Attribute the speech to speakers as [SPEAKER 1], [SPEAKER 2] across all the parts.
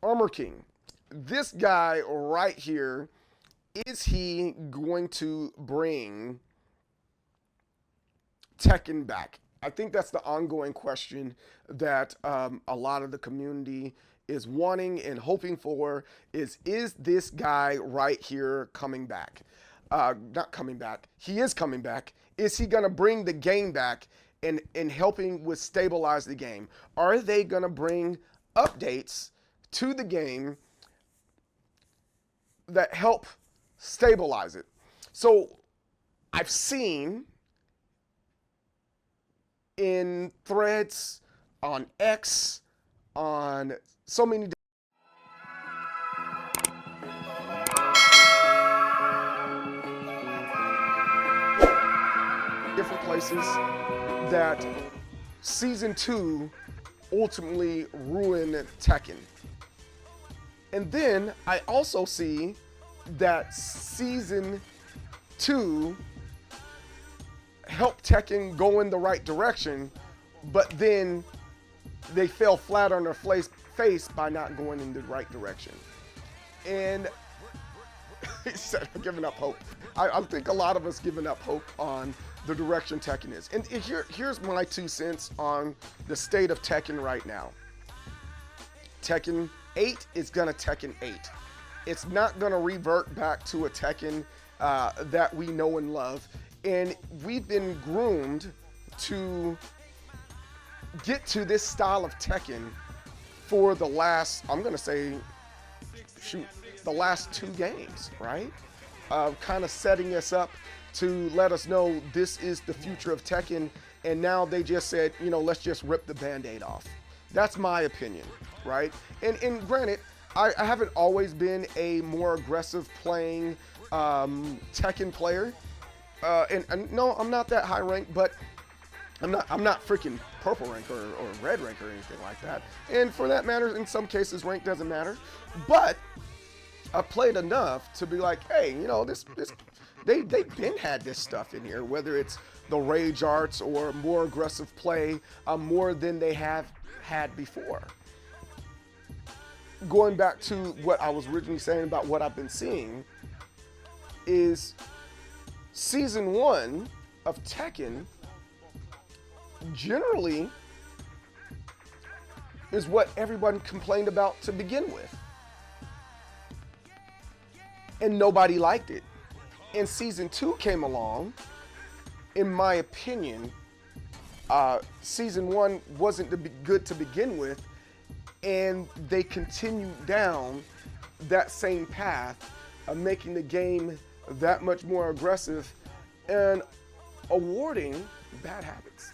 [SPEAKER 1] Armor King. This guy right here, is he going to bring Tekken back? I think that's the ongoing question that a lot of the community is wanting and hoping for is this guy right here coming back? Not coming back. He is coming back. Is he going to bring the game back and helping with stabilize the game? Are they going to bring updates to the game that help stabilize it? So I've seen in threads on X, on so many different places that Season 2 ultimately ruined Tekken. And then I also see that Season 2 helped Tekken go in the right direction, but then they fell flat on their face by not going in the right direction. And he said, I'm giving up hope. I think a lot of us giving up hope on the direction Tekken is. And here's my 2 cents on the state of Tekken right now. Tekken 8 is gonna Tekken 8. It's not gonna revert back to a Tekken that we know and love. And we've been groomed to get to this style of Tekken for the last, I'm gonna say, shoot, the last 2 games, right? Kind of setting us up to let us know this is the future of Tekken, and now they just said, you know, let's just rip the Band-Aid off. That's my opinion, right? And granted, I haven't always been a more aggressive playing Tekken player. And no, I'm not that high ranked, but I'm not freaking purple rank or red rank or anything like that. And for that matter, in some cases, rank doesn't matter. But I played enough to be like, hey, you know, they've been had this stuff in here, whether it's the rage arts or more aggressive play, more than they have had before. Going back to what I was originally saying about what I've been seeing is Season 1 of Tekken generally is what everyone complained about to begin with. And nobody liked it. And Season 2 came along. In my opinion, Season 1 wasn't good to begin with, and they continued down that same path of making the game that much more aggressive and awarding bad habits.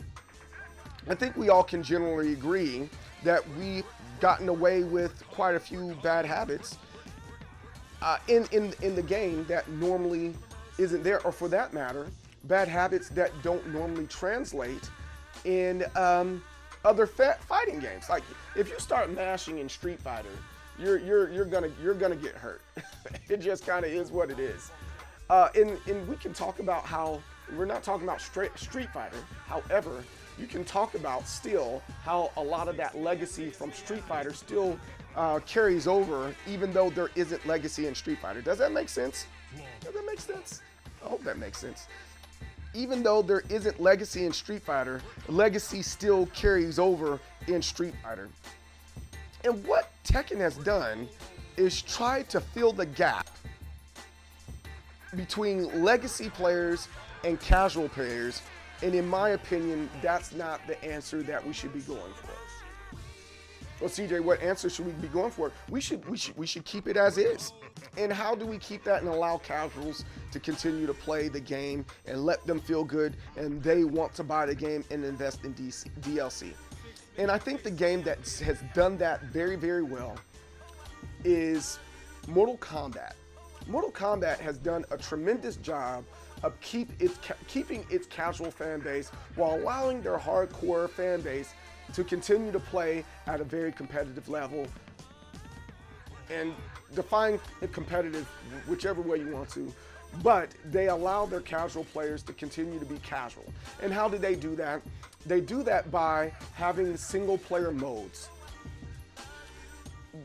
[SPEAKER 1] I think we all can generally agree that we've gotten away with quite a few bad habits in the game that normally isn't there, or for that matter, bad habits that don't normally translate in other fighting games. Like if you start mashing in Street Fighter, you're gonna get hurt. It just kind of is what it is. And we can talk about how we're not talking about Street Fighter. However, you can talk about still how a lot of that legacy from Street Fighter still carries over, even though there isn't legacy in Street Fighter. Does that make sense? Does that make sense? I hope that makes sense. Even though there isn't legacy in Street Fighter, legacy still carries over in Street Fighter. And what Tekken has done is try to fill the gap between legacy players and casual players, and in my opinion, that's not the answer that we should be going for. Well, CJ, what answer should we be going for? We should keep it as is. And how do we keep that and allow casuals to continue to play the game and let them feel good and they want to buy the game and invest in DLC? And I think the game that has done that very, very well is Mortal Kombat. Mortal Kombat has done a tremendous job of keeping its casual fan base while allowing their hardcore fan base to continue to play at a very competitive level. And define competitive whichever way you want to, but they allow their casual players to continue to be casual. And how do they do that? They do that by having single player modes.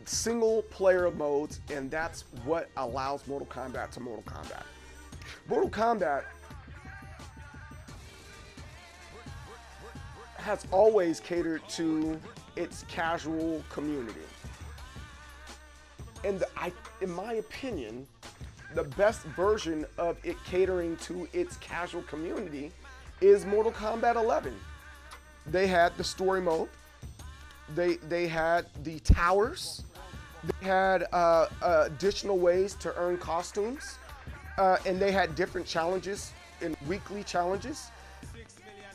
[SPEAKER 1] single player modes, and that's what allows Mortal Kombat to Mortal Kombat. Mortal Kombat has always catered to its casual community. And in my opinion, the best version of it catering to its casual community is Mortal Kombat 11. They had the story mode. They had the towers. They had additional ways to earn costumes. And they had different challenges and weekly challenges.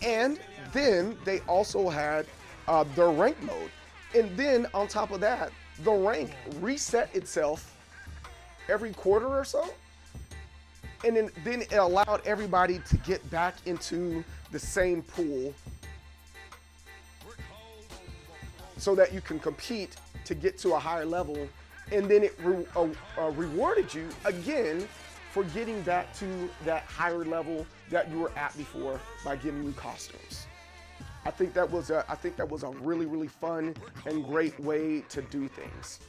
[SPEAKER 1] And then they also had the rank mode. And then on top of that, the rank reset itself every quarter or so. And then it allowed everybody to get back into the same pool so that you can compete to get to a higher level. And then it rewarded you again for getting back to that higher level that you were at before by giving you costumes. I think that was a really, really fun and great way to do things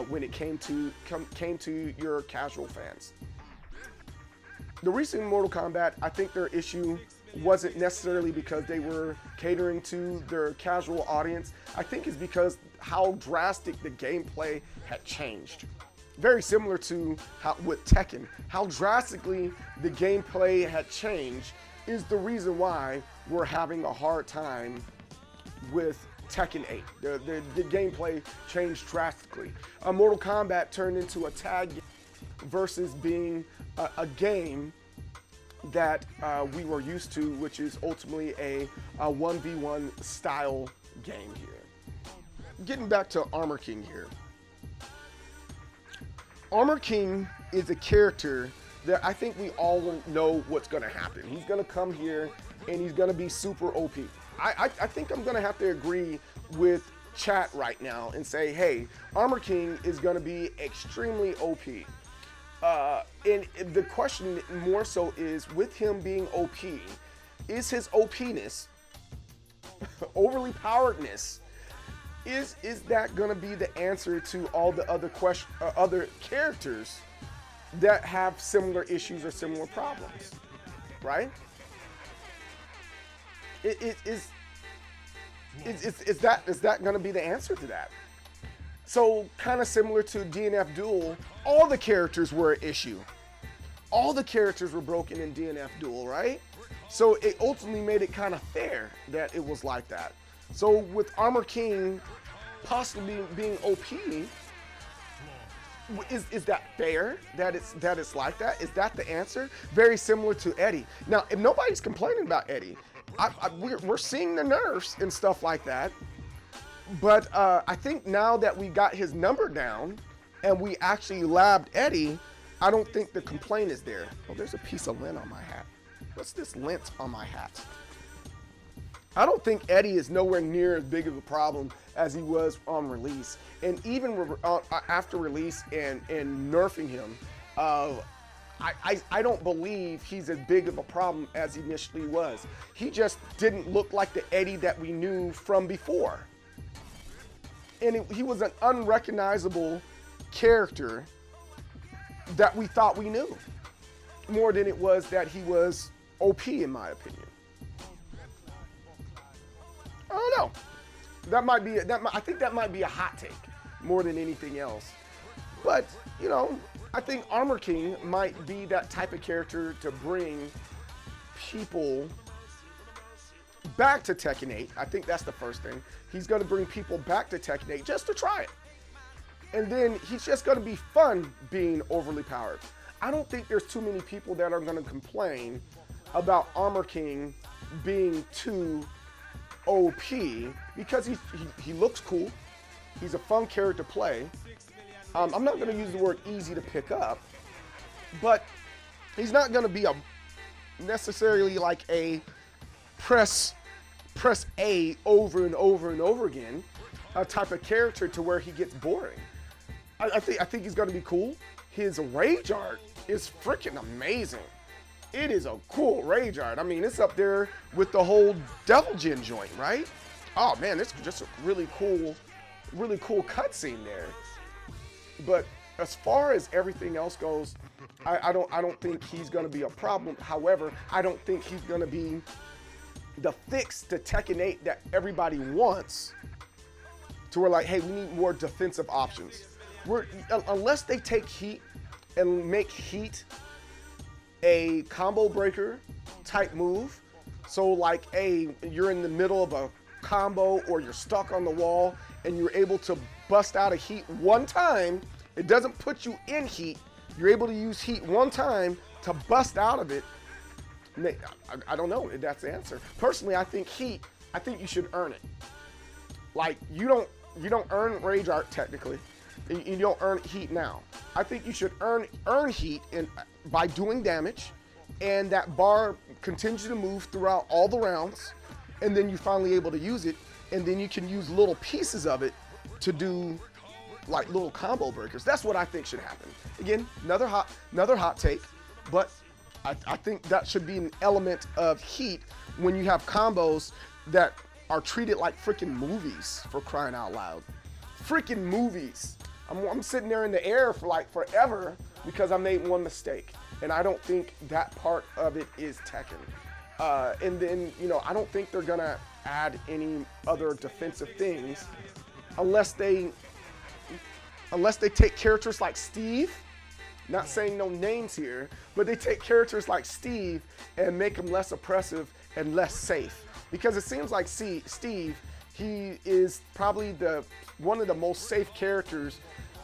[SPEAKER 1] when it came to your casual fans. The recent Mortal Kombat, I think their issue wasn't necessarily because they were catering to their casual audience. I think it's because how drastic the gameplay had changed. Very similar to how with Tekken, how drastically the gameplay had changed is the reason why we're having a hard time with Tekken 8. The gameplay changed drastically. Mortal Kombat turned into a tag game versus being a game that we were used to, which is ultimately a 1v1 style game here. Getting back to Armor King here. Armor King is a character that I think we all know what's gonna happen. He's gonna come here and he's gonna be super OP. I think I'm gonna have to agree with chat right now and say, hey, Armor King is gonna be extremely OP. And the question more so is, with him being OP, is his OPness, overly poweredness, is that gonna be the answer to all the other characters that have similar issues or similar problems, right? Is that gonna be the answer to that? So kind of similar to DNF Duel, all the characters were an issue. All the characters were broken in DNF Duel, right? So it ultimately made it kind of fair that it was like that. So with Armor King possibly being OP, is that fair that it's like that? Is that the answer? Very similar to Eddie. Now, if nobody's complaining about Eddie, we're seeing the nerfs and stuff like that. But I think now that we got his number down and we actually labbed Eddie, I don't think the complaint is there. Oh, there's a piece of lint on my hat. What's this lint on my hat? I don't think Eddie is nowhere near as big of a problem as he was on release. And even after release and nerfing him, I don't believe he's as big of a problem as he initially was. He just didn't look like the Eddie that we knew from before. And he was an unrecognizable character that we thought we knew, more than it was that he was OP, in my opinion. I don't know. I think that might be a hot take more than anything else. But, you know, I think Armor King might be that type of character to bring people back to Tekken 8. I think that's the first thing. He's going to bring people back to Tekken 8 just to try it. And then he's just going to be fun being overly powered. I don't think there's too many people that are going to complain about Armor King being too OP because he looks cool. He's a fun character to play. I'm not going to use the word easy to pick up, but he's not going to be necessarily like a press A over and over and over again type of character to where he gets boring. I think he's going to be cool. His rage art is freaking amazing. It is a cool rage art. I mean, it's up there with the whole Devil Jin joint, right? Oh man, it's just a really cool really cool cutscene there. But as far as everything else goes, I don't think he's going to be a problem. However, I don't think he's going to be the fix to Tekken 8 that everybody wants. To where like, hey, we need more defensive options. Unless they take Heat and make Heat a combo breaker type move. So like, you're in the middle of a combo or you're stuck on the wall and you're able to bust out a Heat one time. It doesn't put you in Heat. You're able to use Heat one time to bust out of it. I don't know if that's the answer. Personally, I think Heat, I think you should earn it. Like, you don't earn Rage Art technically. You don't earn Heat now. I think you should earn Heat by doing damage, and that bar continues to move throughout all the rounds, and then you're finally able to use it, and then you can use little pieces of it to do like little combo breakers. That's what I think should happen. Again, another hot take, but I think that should be an element of Heat when you have combos that are treated like freaking movies, for crying out loud. Freaking movies. I'm sitting there in the air for like forever because I made one mistake. And I don't think that part of it is Tekken. And then, you know, I don't think they're gonna add any other defensive things unless they take characters like Steve, not saying no names here, but they take characters like Steve and make them less oppressive and less safe. Because it seems like Steve, he is probably one of the most safe characters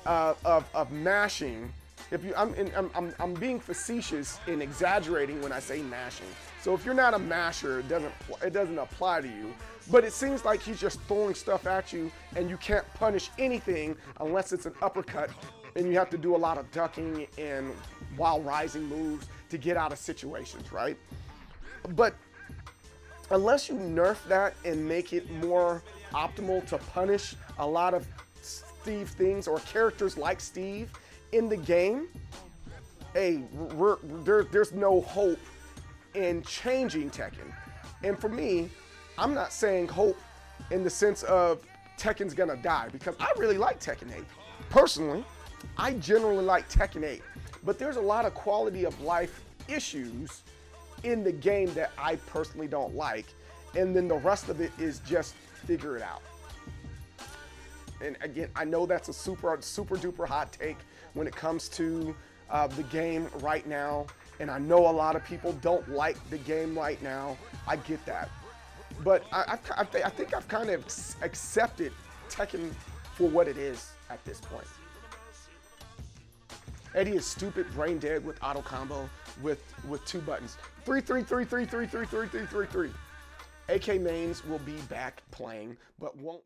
[SPEAKER 1] of mashing. I'm being facetious and exaggerating when I say mashing. So if you're not a masher, it doesn't apply to you. But it seems like he's just throwing stuff at you and you can't punish anything unless it's an uppercut, and you have to do a lot of ducking and while rising moves to get out of situations, right? But unless you nerf that and make it more optimal to punish a lot of Steve things or characters like Steve in the game, hey, there's no hope in changing Tekken. And for me, I'm not saying hope in the sense of Tekken's gonna die, because I really like Tekken 8. Personally, I generally like Tekken 8, but there's a lot of quality of life issues in the game that I personally don't like, and then the rest of it is just figure it out. And again, I know that's a super duper hot take when it comes to the game right now, and I know a lot of people don't like the game right now. I get that, but I think I've kind of accepted Tekken for what it is at this point. Eddie is stupid, brain dead with auto combo with 2 buttons. 3-3-3-3-3-3-3-3-3-3. AK mains will be back playing, but won't.